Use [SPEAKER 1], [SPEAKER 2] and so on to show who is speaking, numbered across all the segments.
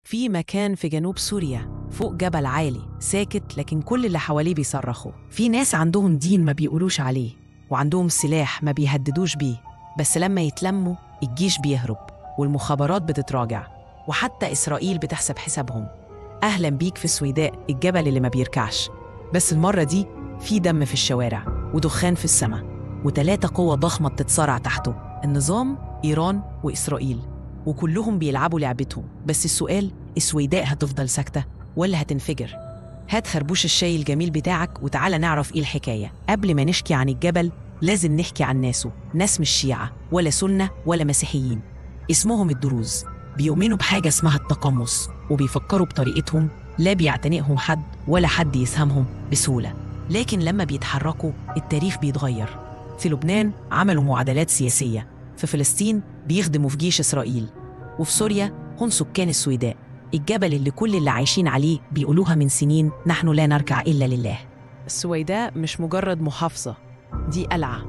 [SPEAKER 1] في مكان في جنوب سوريا فوق جبل عالي ساكت، لكن كل اللي حواليه بيصرخوا. في ناس عندهم دين ما بيقولوش عليه، وعندهم سلاح ما بيهددوش بيه، بس لما يتلموا الجيش بيهرب والمخابرات بتتراجع، وحتى إسرائيل بتحسب حسابهم. أهلا بيك في السويداء، الجبل اللي ما بيركعش. بس المرة دي في دم في الشوارع ودخان في السماء، وثلاثة قوة ضخمة بتتصارع تحته: النظام، إيران، وإسرائيل، وكلهم بيلعبوا لعبتهم. بس السؤال، السويداء هتفضل ساكتة ولا هتنفجر؟ هات خربوش الشاي الجميل بتاعك وتعالى نعرف إيه الحكاية. قبل ما نحكي عن الجبل لازم نحكي عن ناسه. ناس مش شيعة ولا سنة ولا مسيحيين، اسمهم الدروز. بيؤمنوا بحاجة اسمها التقمص، وبيفكروا بطريقتهم، لا بيعتنقهم حد ولا حد يسهمهم بسهولة. لكن لما بيتحركوا التاريخ بيتغير. في لبنان عملوا معادلات سياسية، في فلسطين بيخدموا في جيش إسرائيل، وفي سوريا هم سكان السويداء، الجبل اللي كل اللي عايشين عليه بيقولوها من سنين: نحن لا نركع إلا لله. السويداء مش مجرد محافظة، دي قلعة.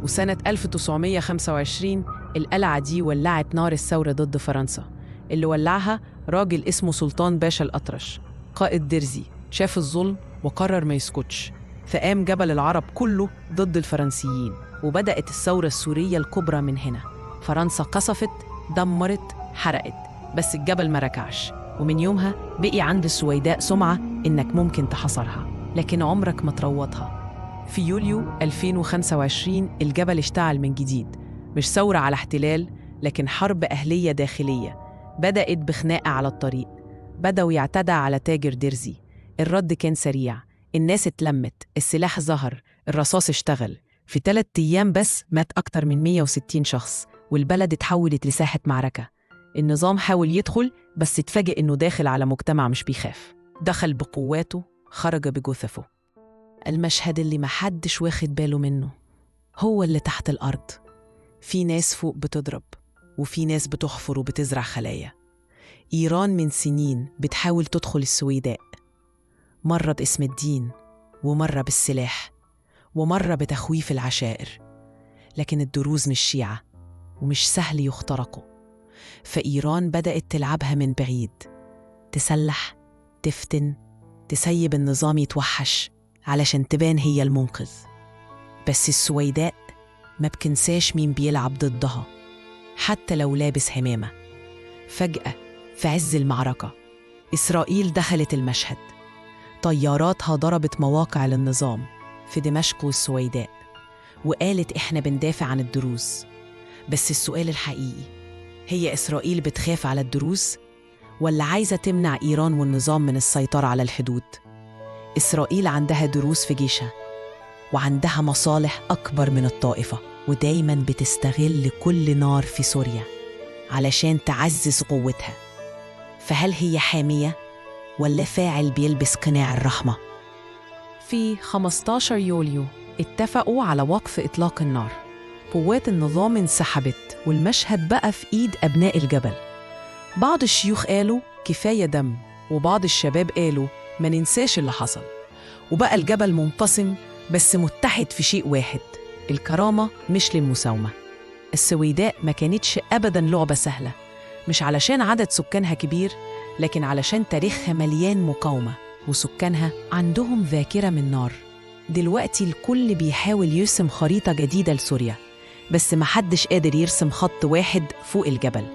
[SPEAKER 1] وسنة 1925 القلعة دي ولعت نار الثورة ضد فرنسا. اللي ولعها راجل اسمه سلطان باشا الأطرش، قائد درزي، شاف الظلم وقرر ما يسكتش، فقام جبل العرب كله ضد الفرنسيين، وبدأت الثورة السورية الكبرى من هنا. فرنسا قصفت، دمرت، حرقت، بس الجبل ما ركعش. ومن يومها بقي عند السويداء سمعة إنك ممكن تحصرها لكن عمرك ما تروضها. في يوليو 2025 الجبل اشتعل من جديد، مش ثورة على احتلال، لكن حرب أهلية داخلية. بدأت بخناقة على الطريق، بدأوا يعتدى على تاجر درزي. الرد كان سريع، الناس اتلمت، السلاح ظهر، الرصاص اشتغل. في 3 أيام بس مات أكتر من 160 شخص، والبلد اتحولت لساحة معركة. النظام حاول يدخل، بس اتفاجئ إنه داخل على مجتمع مش بيخاف. دخل بقواته، خرج بجثثه. المشهد اللي محدش واخد باله منه هو اللي تحت الأرض. في ناس فوق بتضرب، وفي ناس بتحفر وبتزرع خلايا. إيران من سنين بتحاول تدخل السويداء، مرة باسم الدين، ومرة بالسلاح، ومرة بتخويف العشائر. لكن الدروز مش شيعة ومش سهل يخترقوا، فإيران بدأت تلعبها من بعيد، تسلح، تفتن، تسيب النظام يتوحش علشان تبان هي المنقذ. بس السويداء ما بتنساش مين بيلعب ضدها، حتى لو لابس حمامة. فجأة في عز المعركة إسرائيل دخلت المشهد، طياراتها ضربت مواقع للنظام في دمشق والسويداء، وقالت إحنا بندافع عن الدروز. بس السؤال الحقيقي، هي إسرائيل بتخاف على الدروز ولا عايزة تمنع إيران والنظام من السيطرة على الحدود؟ إسرائيل عندها دروز في جيشها، وعندها مصالح أكبر من الطائفة، ودايماً بتستغل كل نار في سوريا علشان تعزز قوتها. فهل هي حامية ولا فاعل بيلبس قناع الرحمة؟ في 15 يوليو اتفقوا على وقف إطلاق النار. قوات النظام انسحبت، والمشهد بقى في إيد أبناء الجبل. بعض الشيوخ قالوا كفاية دم، وبعض الشباب قالوا ما ننساش اللي حصل. وبقى الجبل منقسم بس متحد في شيء واحد: الكرامة مش للمساومة. السويداء ما كانتش أبداً لعبة سهلة، مش علشان عدد سكانها كبير، لكن علشان تاريخها مليان مقاومة، وسكانها عندهم ذاكرة من نار. دلوقتي الكل بيحاول يرسم خريطة جديدة لسوريا، بس محدش قادر يرسم خط واحد فوق الجبل،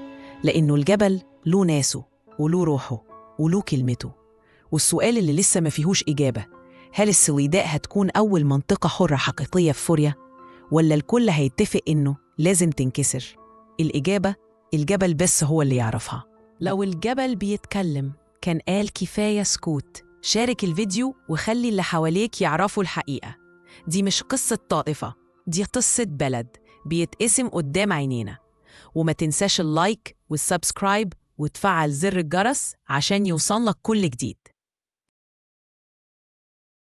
[SPEAKER 1] لأنه الجبل له ناسه وله روحه وله كلمته. والسؤال اللي لسه ما فيهوش إجابة، هل السويداء هتكون أول منطقة حرة حقيقية في سوريا، ولا الكل هيتفق إنه لازم تنكسر؟ الإجابة الجبل بس هو اللي يعرفها. لو الجبل بيتكلم كان قال كفاية سكوت. شارك الفيديو وخلي اللي حواليك يعرفوا الحقيقة. دي مش قصة طائفة، دي قصة بلد بيتقسم قدام عينينا. وما تنساش اللايك والسبسكرايب وتفعل زر الجرس عشان يوصلك كل جديد.